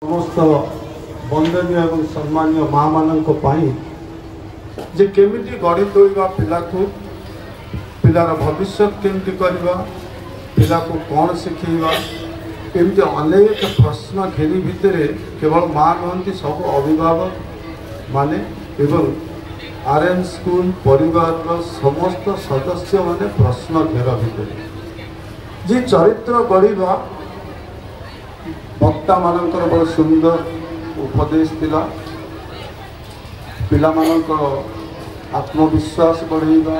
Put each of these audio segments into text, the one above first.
समस्त वंदनीय और सम्मानीय माँ मान जे केमिटी गढ़ी तोड़ा पिला को पिलार भविष्य केमती करवा पिला को कौन शिखेवा एमती अनेक प्रश्न घेरी भितर केवल माँ नुहति सब अभिभावक माने एवं आरएन स्कूल परिवार समस्त सदस्य माने प्रश्न घेर भितर जे चरित्र गढ़ा वक्ता मानकर बड़ सुंदर उपदेश थिला पिला मानकर आत्मविश्वास बढ़ेगा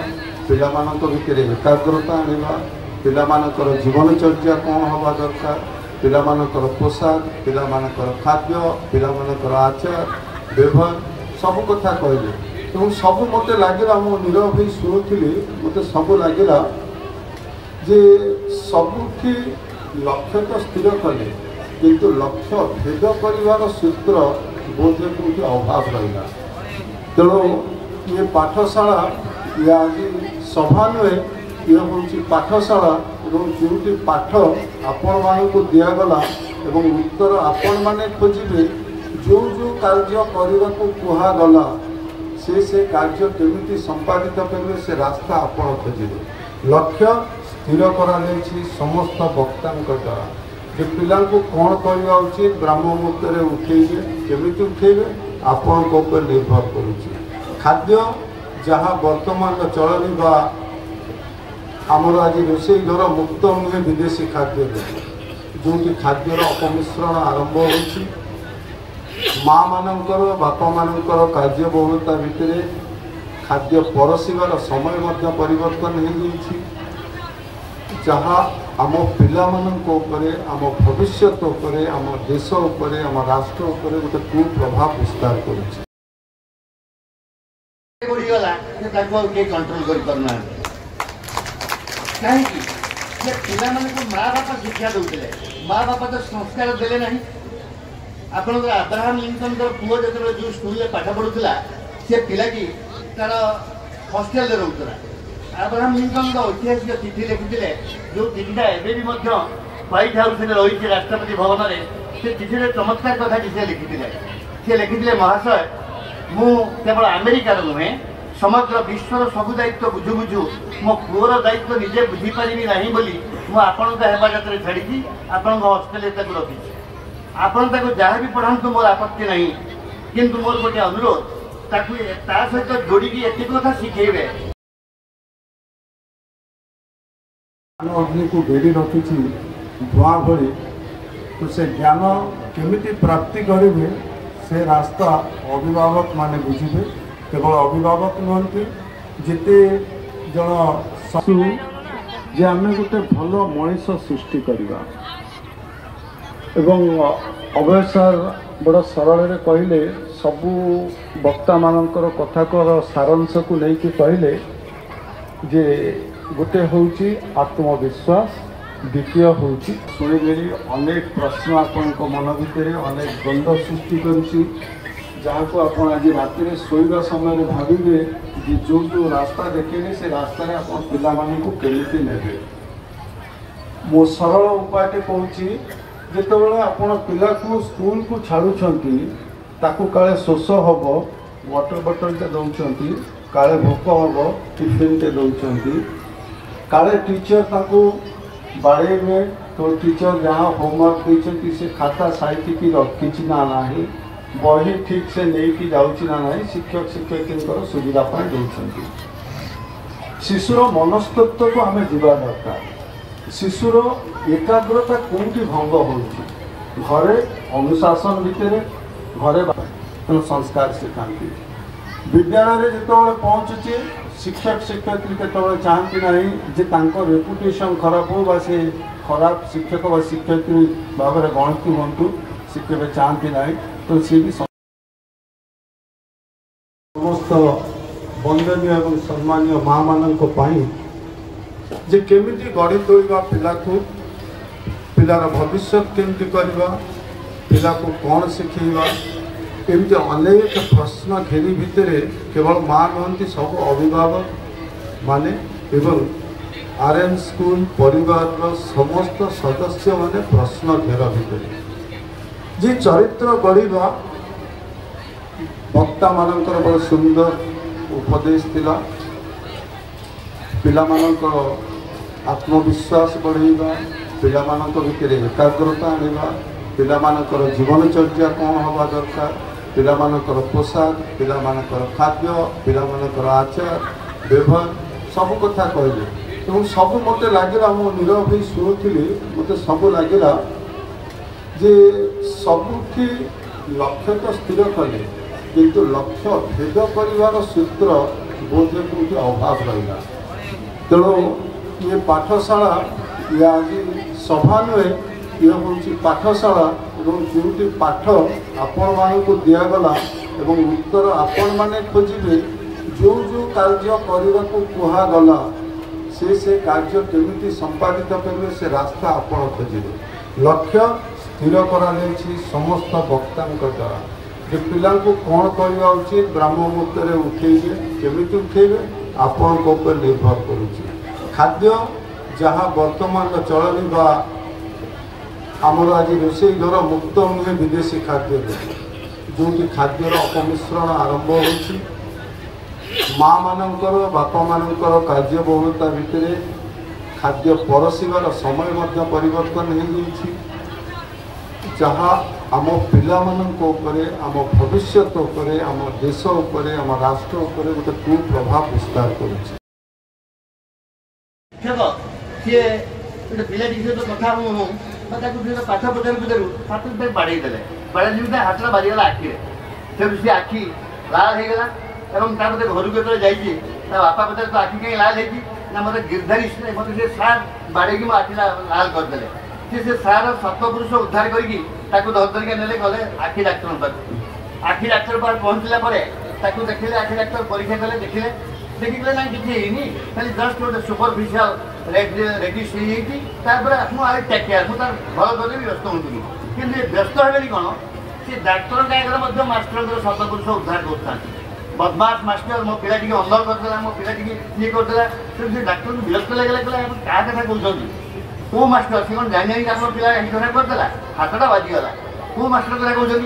पिला मानक भितर एकाग्रता आनिबा पिला मानकर जीवनचर्या कौन हवा दरकार पिला मानकर पोशाक पिला मानकर खाद्य पिला मानकर आचार व्यवहार सब कथा कहले तो सब मते लागला मो नीरव भी शुणुली मते सब लागला जे सबुठी लक्ष्य तो स्थिर कले किंतु लक्ष्य भेद कर सूत्र बोधे कौटी अभाव रहा तेणु ये पाठशाला या आज सभा नुहे ये हूँ पाठशाला जो पाठ आपण मानक दिगला उत्तर आपण मैंने खोजे जो जो कार्य करने को कहगला से कार्य केमी संपादित करेंगे से रास्ता आपण खोजे लक्ष्य स्थिर कर समस्त वक्ता द्वारा जे पिला को कौन करवा उचित ब्राह्म मुहूर्त उठेबे केमी उठेबे आपण निर्भर करुच्ची खाद्य जहाँ वर्तमान चलनी बा आमर आज रोसे घर मुक्त नुहे विदेशी खाद्य जो खाद्यर अपमिश्रण आरंभ हो माँ मानकर बापा मानकर कार्यबहुलता भितर खाद्य परसिबार समय परिवर्तन हो जहाँ आम पिला आम भविष्य आम देश आम राष्ट्र गोटे कुप्रभाव विस्तार कर माँ बापा शिक्षा दौले माँ बापा तो संस्कार देले ना आपन अब्राहम लिंकन पुओ जो जो स्कूल पाठ पढ़ुला से पिला की तार हस्टेल रोला अब्राहम लिंकन ऐतिहासिक चिठी लिखिले जो चिठीटा एवं ह्वाइट हाउस रही राष्ट्रपति भवन में से चिठी चमत्कार कथा से लिखिले महाशय मु केवल अमेरिकार नुहे समग्र विश्वर सबु दायित्व बुझु बुझु मो पुओर दायित्व निजे बुझीपारि ना बोली मुझे हेफाजत छाड़ी आपण हस्टेल रखी आपण जहाँ भी पढ़ातु मोर आपत्ति ना किंतु मोर गोटे अनुरोध सहित जोड़ी एत कथा शिखेबे अग्नि को बेड़ी रखी धुआं भरी तो से ज्ञान केमिति प्राप्ति करेंगे से रास्ता अभिभावक माने बुझे केवल अभिभावक नुहति जिते जन शिशु जे आम गोटे भल मनीष सृष्टि करवा एवं अभय सार बड़ा सरल कहले सबू वक्ता मानकर कथा सारांश को लेकिन कहले जे गोटे हूँ आत्मविश्वास द्वितीय हूँ शुणिले अनेक प्रश्न आपण मन भितर अनेक द्वंद्व सृष्टि करा को आप आज राति शोवा समय भावे जो जो रास्ता देखे से रास्तार आप पिला केमी ने मो सरल उपायटे कहूँ जिते आप पिला को स्कूल को छाड़ुंट काले शोष हम वाटर बटलटे दौरान काले भोक हम टिफिनटे दौरान काले टीचर ताको बाड़े में तो टीचर जहाँ होमवर्क देते से खाता साइटिकी रखी ना ना बही ठीक से नहीं जाऊँगी ना ना शिक्षक शिक्षयित्री सुविधा दौरान शिशुर मनस्तत्व को आम जा दरकार शिशुर एकाग्रता कौटी भंग हो घरे अनुशासन भितर घरे संस्कार शिखाती विद्यालय जो पहुँचे शिक्षक शिक्षयित्री केतବେଳେ चाहती ना जे रेपुटेशन खराब हो से खराब शिक्षक व शिक्षयित्री भाव में गणती हूँ सी के चाहती ना तो सी भी समस्त वंदनीय और सम्मानीय माँ मान जे केमिटी गढ़ी तोड़ा पिला को पिलार भविष्य केमती करवा पिला को कौन शिखेवा एमती अनेक प्रश्न घेरी भितर केवल माँ नुहति सब अभिभावक माने एवं आरएन स्कूल परिवार समस्त सदस्य माने प्रश्न घेर भितर जे चरित्र गढ़ा वक्ता मानकर बड़ सुंदर उपदेश थिला पिला मानकर आत्मविश्वास बढ़ेगा पिला मानक भितर एकाग्रता आनिबा पिला मानकर जीवनचर्या कौन हवा दरकार पिला मानकर पोशाक पिला मानकर खाद्य पिला मानकर आचार व्यवहार सब कथा कहले एवं सब मते लगे मु नीरव भी शुणुली मते सब लगे जे सबुठी लक्ष्य तो स्थिर कले किंतु लक्ष्य भेद कर सूत्र बोधे कौटी अभाव रहा तेणु ये पाठशाला ये आज सभा नुहे ये हूँ पाठशाला एवं जो पाठ आपण मान को दिगला एवं उत्तर आपण मैंने खोजे जो जो कार्य करने को कहगला से कार्य केमी संपादित करेंगे से रास्ता आपण खोजे लक्ष्य स्थिर करा समस्त वक्ता द्वारा जे पिला को कौन करवा उचित ब्राह्म मुहूर्त उठेबे केमी उठेबे आपण को निर्भर करुच्ची खाद्य जहाँ वर्तमान चलनी बा आमर आज रोषे घर मुक्त नुहे विदेशी खाद्य जो खाद्यर अपमिश्रण आरंभ हो माँ मानकर बापा मानकर कार्यबहुलता भितर खाद्य परसिबार समय परिवर्तन हो जहाँ आम पिला उपरे आम भविष्य उपरे आम देश उपरे आम राष्ट्र उपरे गोटे कुप्रभाव विस्तार करुच्ची सी गोटे पिलाटी सहित कथा हूँ पाठ पचार पचारू हाथ बाड़े देले बाड़े हाथ बारीगला आखिरे से सी आखि लाल होगला और घर को जाइए बापा पचार तो आखि कहीं लाल है मतलब गिरधारी मतलब से सार बाड़े मो आखि लाल करदे से सार सप्तपुरुष उद्धार करके धरधरिका ने गले आखि डाक्तर पाक आखि डाक्तर पाक पहुँचला देखिले आखि डाक्तर परीक्षा कले देखिले देखिले ना कि खाली जस्ट गोटे सुपरफिशियल रेडिश मुझे टेक केयर मुझे भल कर व्यस्त हूँ कि व्यस्त है कौन सी डाक्तर आगे मास्टर सप्तपुरुष उद्धार कर बदमाश मास्टर मो पिला अंदर करदेला मो पिला ये करदेला से डाक्तर को विरक्त लगे क्या कथा कहते कौ मास्टर सी कौन जानी आप पिला घटना करदेला हाथटा बाजीगला कौ मास्टर कथा कहते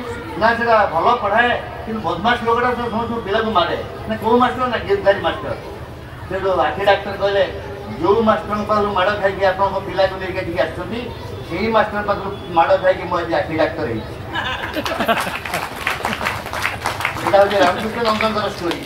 ना से भल पढ़ाए कि बदमाश लोकटा समस्त पिला को मारे ना कौ मास्टर ना गिरधारी मास्टर से जो आखि डाक्तर कहले जो मास्टर पाखु माड़ खाई आप पिला को लेकिन आसुँच मास्टर पाखु माड़ खाई मुझे आखि डाक्तर रामकृष्ण नंदन स्टोरी।